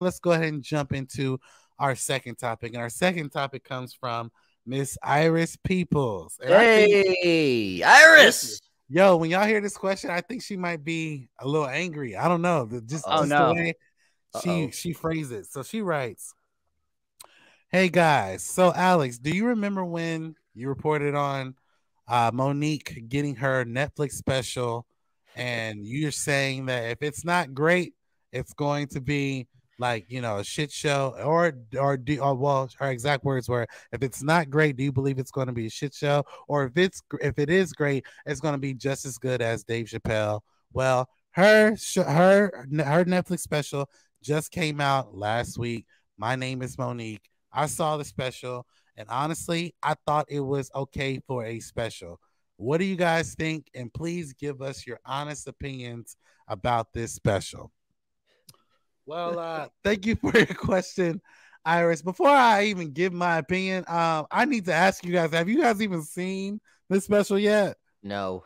let's go ahead and jump into our second topic. And our second topic comes from Miss Iris Peoples. And I think, Hey, thank you. Iris. Yo, when y'all hear this question, I think she might be a little angry. I don't know. Oh Just the no. way Uh-oh. she phrased it. So she writes, "Hey guys, so Alex, do you remember when you reported on Monique getting her Netflix special, and you're saying that if it's not great, it's going to be like a shit show, or well, her exact words were, if it's not great, do you believe it's going to be a shit show, or if it is great, it's going to be just as good as Dave Chappelle? Well, her Netflix special just came out last week. My name is Monique. I saw the special, and honestly, I thought it was okay for a special. What do you guys think? And please give us your honest opinions about this special." Well, thank you for your question, Iris. Before I even give my opinion, I need to ask you guys: have you guys even seen this special yet? No.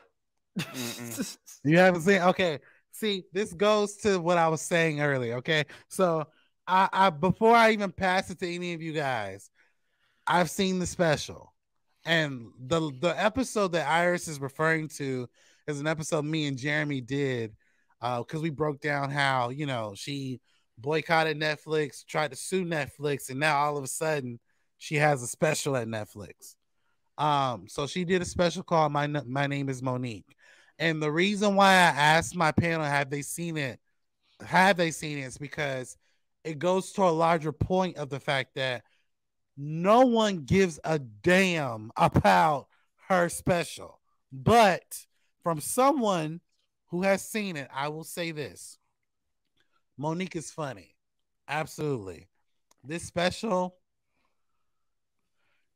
You haven't seen? Okay. See, this goes to what I was saying earlier. Okay, so I before I even pass it to any of you guys, I've seen the special, and the episode that Iris is referring to is an episode me and Jeremy did, because we broke down how she boycotted Netflix, tried to sue Netflix, and now all of a sudden she has a special at Netflix. So she did a special called My Name is Monique, and the reason why I asked my panel, have they seen it, is because it goes to a larger point of the fact that no one gives a damn about her special. But from someone who has seen it, I will say this: Monique is funny. Absolutely. This special,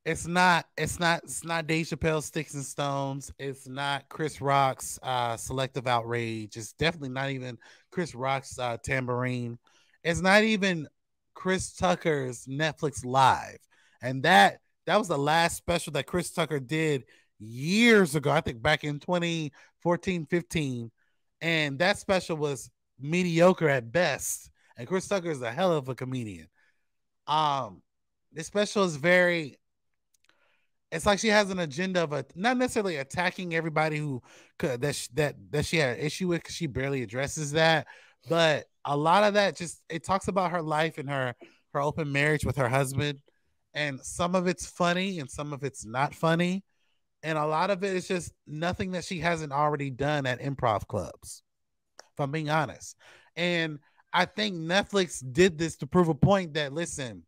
it's not Dave Chappelle's Sticks and Stones. It's not Chris Rock's Selective Outrage. It's definitely not even Chris Rock's Tambourine. It's not even Chris Tucker's Netflix Live. And that was the last special that Chris Tucker did years ago. I think back in 2014, 15. And that special was mediocre at best. And Chris Tucker is a hell of a comedian. Um, this special is very, it's like she has an agenda of not necessarily attacking everybody who could that she had an issue with, because she barely addresses that, but a lot of that, just it talks about her life and her open marriage with her husband, and some of it's funny and some of it's not funny, and a lot of it is just nothing that she hasn't already done at improv clubs, if I'm being honest. And I think Netflix did this to prove a point that, listen,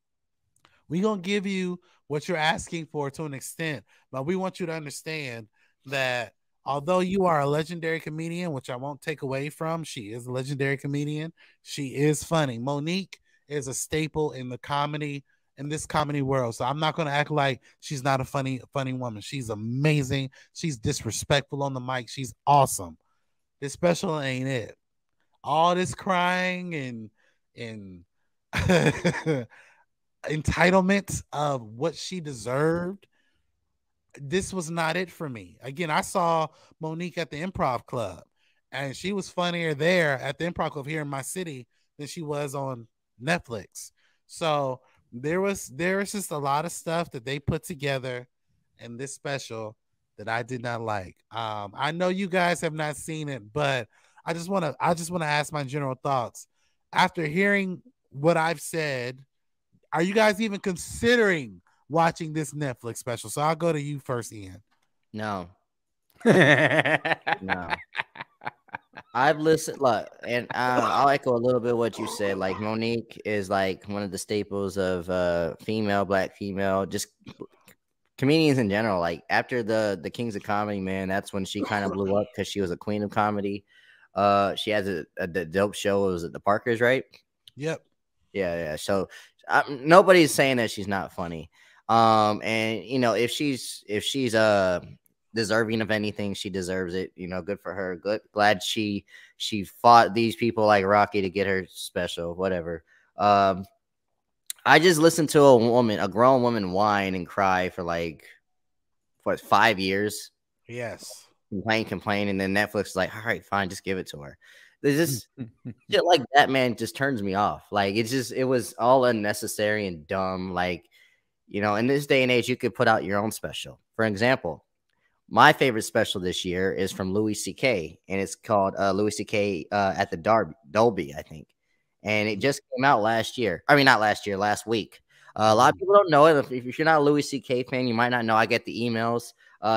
we gonna give you what you're asking for to an extent, but we want you to understand that although you are a legendary comedian, which I won't take away from, she is a legendary comedian. She is funny. Monique is a staple in the comedy in this comedy world. So I'm not gonna act like she's not a funny woman. She's amazing. She's disrespectful on the mic. She's awesome. This special ain't it. All this crying and entitlement of what she deserved, this was not it for me. Again, I saw Monique at the Improv Club, and she was funnier there at the Improv Club here in my city than she was on Netflix. So there was just a lot of stuff that they put together in this special that I did not like. I know you guys have not seen it, but I just want to ask my general thoughts after hearing what I've said. Are you guys even considering watching this Netflix special? So I'll go to you first, Ian. No. No. I've listened, look, and I'll echo a little bit what you said. Like Monique is like one of the staples of female, black female, just comedians in general. Like after the Kings of Comedy, man, that's when she kind of blew up because she was a queen of comedy. She has the dope show. Was it the Parkers, right? Yep. Yeah. So nobody's saying that she's not funny. And if she's deserving of anything, she deserves it. Good for her. Good, glad she fought these people like Rocky to get her special. Whatever. I just listened to a grown woman, whine and cry for like 5 years. Yes. Complain, and then Netflix is like, all right, fine, just give it to her. There's just shit like that, man, just turns me off. Like it was all unnecessary and dumb. Like, in this day and age, you could put out your own special. For example, my favorite special this year is from Louis C.K. and it's called Louis C.K. At the Dolby, I think, and it just came out last year. I mean, not last year, last week. A lot of people don't know it. If you're not a Louis C.K. fan, you might not know. I get the emails.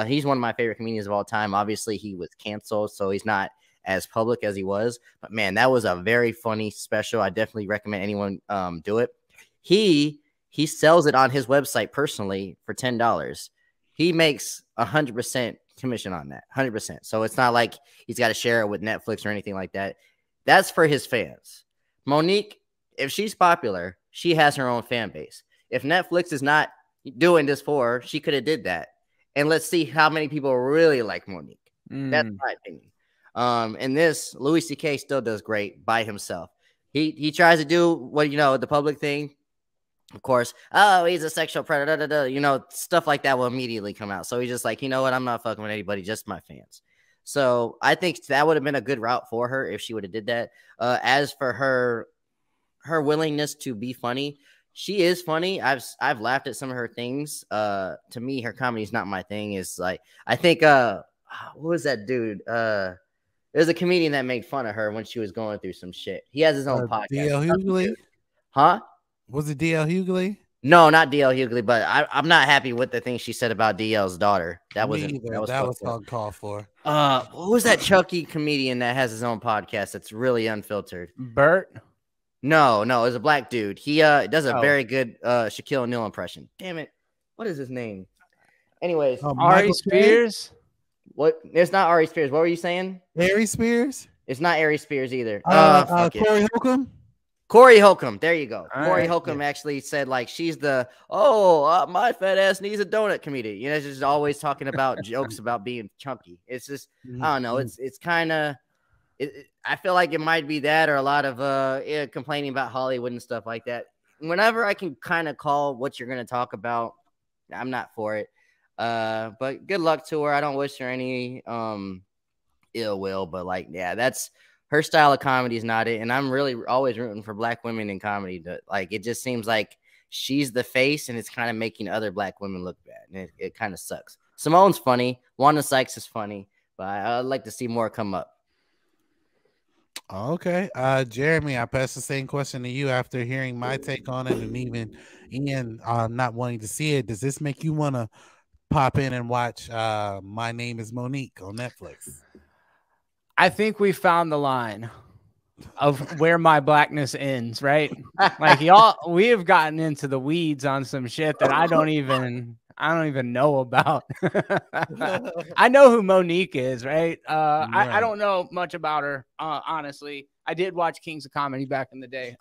He's one of my favorite comedians of all time. Obviously, he was canceled, so he's not as public as he was. But man, that was a very funny special. I definitely recommend anyone do it. He sells it on his website personally for $10. He makes 100% commission on that, 100%. So it's not like he's got to share it with Netflix or anything like that. That's for his fans. Monique, if she's popular, she has her own fan base. If Netflix is not doing this for her, she could have did that. And let's see how many people really like Monique. That's my opinion. And this Louis C.K. still does great by himself. He tries to do what the public thing. Of course, oh, he's a sexual predator, stuff like that will immediately come out. So he's just like, you know what? I'm not fucking with anybody, just my fans. So I think that would have been a good route for her if she would have did that. As for her willingness to be funny, she is funny. I've laughed at some of her things. To me, her comedy is not my thing. It's like, I think, what was that dude? There's a comedian that made fun of her when she was going through some shit. He has his own podcast. D.L. Hughley? Huh? Was it D.L. Hughley? No, not D.L. Hughley, but I'm not happy with the thing she said about D.L.'s daughter. That was uncalled for. What was that Chucky comedian that has his own podcast that's really unfiltered? Bert? No, it was a black dude. He does a very good Shaquille O'Neal impression. Damn it. What is his name? Anyways. Ari Spears? What? It's not Ari Spears. What were you saying? Ari Spears? It's not Ari Spears either. Corey Holcomb? Corey Holcomb. There you go. All Corey right. Holcomb actually said, like, she's the, my fat ass needs a donut comedian. It's just always talking about jokes about being chunky. It's just, I don't know. It's kind of, I feel like it might be that or a lot of complaining about Hollywood and stuff like that. Whenever I can kind of call what you're going to talk about, I'm not for it. But good luck to her. I don't wish her any ill will, but like, yeah, that's her style of comedy is not it. And I'm really always rooting for black women in comedy. It just seems like she's the face and it's kind of making other black women look bad. And it kind of sucks. Simone's funny. Wanda Sykes is funny, but I'd like to see more come up. Okay. Jeremy, I pass the same question to you after hearing my take on it and even Ian not wanting to see it. Does this make you want to pop in and watch My Name is Monique on Netflix? I think we found the line of where my blackness ends, right? Like we have gotten into the weeds on some shit that I don't even know about. I know who Monique is, right? I don't know much about her, honestly. I did watch Kings of Comedy back in the day.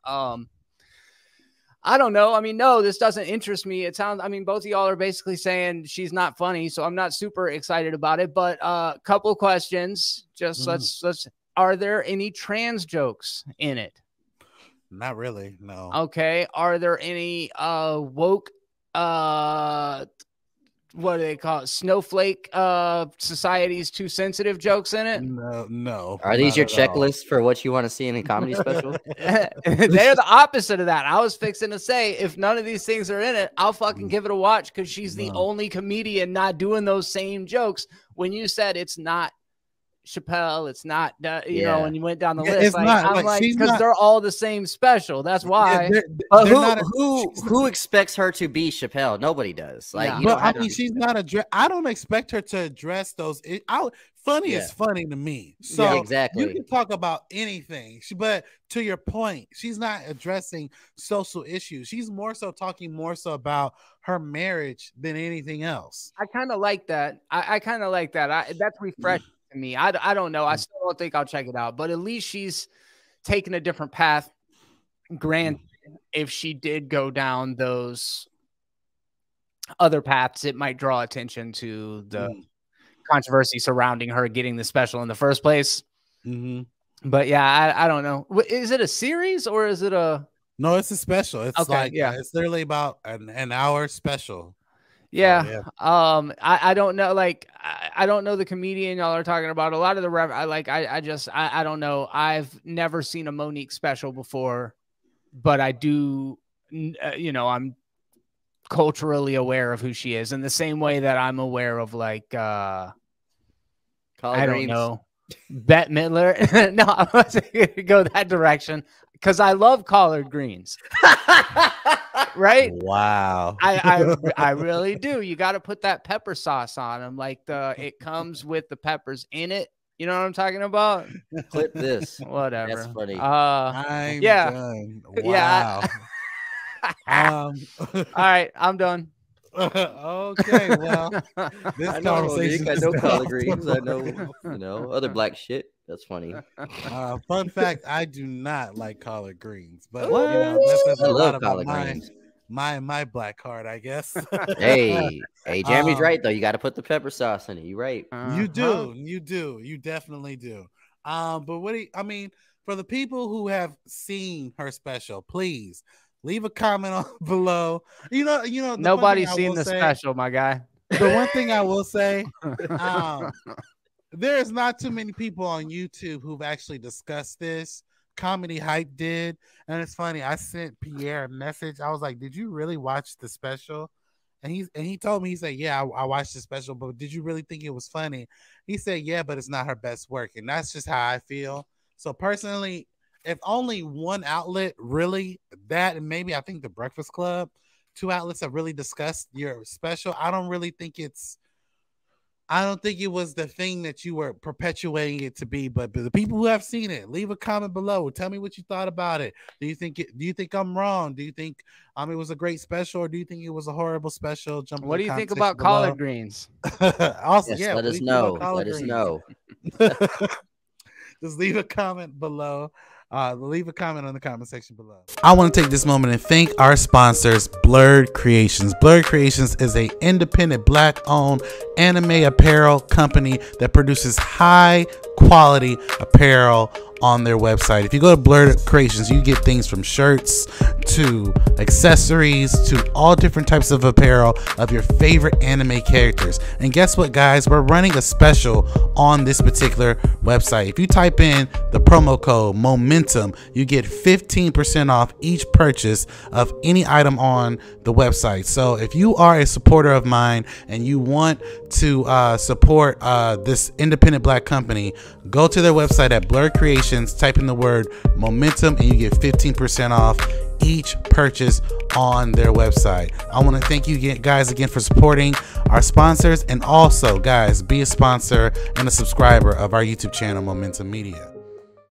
I don't know. I mean, no, this doesn't interest me. It sounds, both of y'all are basically saying she's not funny, so I'm not super excited about it. But a couple of questions. Just let's. Are there any trans jokes in it? Not really. No. Okay. Are there any woke? What do they call it? Snowflake society's too sensitive jokes in it? No. Are these your checklists for what you want to see in a comedy special? They're the opposite of that. I was fixing to say, if none of these things are in it, I'll fucking give it a watch because she's the only comedian not doing those same jokes. When you said it's not Chappelle, it's not, when you went down the list, because they're all the same special. That's why. Who expects her to be Chappelle? Nobody does. She's not I don't expect her to address those. Funny is funny to me. So exactly. You can talk about anything, but to your point, she's not addressing social issues. She's more so talking about her marriage than anything else. I kind of like that. I kind of like that. That's refreshing to me. I don't know. I still don't think I'll check it out, but at least she's taken a different path. Granted, if she did go down those other paths, it might draw attention to the controversy surrounding her getting the special in the first place. But yeah, I don't know. Is it a series or is it a? No, it's a special. It's it's literally about an hour special. Yeah. yeah. I don't know. Like, I don't know the comedian y'all are talking about. A lot of the I don't know. I've never seen a Monique special before, but I do, you know, I'm culturally aware of who she is in the same way that I'm aware of like, I don't know, Bette Midler. No, I wasn't going to go that direction because I love collard greens. Right? Wow. I really do. You got to put that pepper sauce on them. Like it comes with the peppers in it. You know what I'm talking about? Clip this. Whatever. That's funny. I'm yeah. done. Yeah. Wow. All right, I'm done. Okay, well, this I know, conversation I is know now collard greens. I over. know, other black shit. That's funny. Fun fact: I do not like collard greens, but What? you know that says I a lot love about collard greens. my black card, I guess. Hey, Jeremy's right though. You got to put the pepper sauce in it. You right. You definitely do. But I mean, for the people who have seen her special, please leave a comment below. You know, Nobody's seen the special, my guy. The one thing I will say, there's not too many people on YouTube who've actually discussed this. Comedy Hype did, and it's funny. I sent Pierre a message. I was like, "Did you really watch the special?" And he told me, he said, "Yeah, I watched the special, but did you really think it was funny?" He said, "Yeah, but it's not her best work," and that's just how I feel. So personally, if only one outlet really that, and maybe I think the Breakfast Club, two outlets have really discussed your special, I don't think it was the thing that you were perpetuating it to be. But the people who have seen it, leave a comment below. Tell me what you thought about it. Do you think I'm wrong? Do you think it was a great special, or do you think it was a horrible special? What do you think about collard greens? Also, yes, yeah, let us know. Let us know. Just leave a comment below. Leave a comment on the comment section below. I want to take this moment and thank our sponsors, Blurred Creations. Blurred Creations is an independent Black-owned anime apparel company that produces high quality apparel on their website. If you go to Blurred Creations, you get things from shirts to accessories to all different types of apparel of your favorite anime characters. And guess what, guys? We're running a special on this particular website. If you type in the promo code MOMENTUM, you get 15% off each purchase of any item on the website. So if you are a supporter of mine and you want to support this independent Black company, go to their website at Blurred Creations, type in the word momentum, and you get 15% off each purchase on their website. I want to thank you guys again for supporting our sponsors, and also, guys, be a sponsor and a subscriber of our YouTube channel, Momentum Media.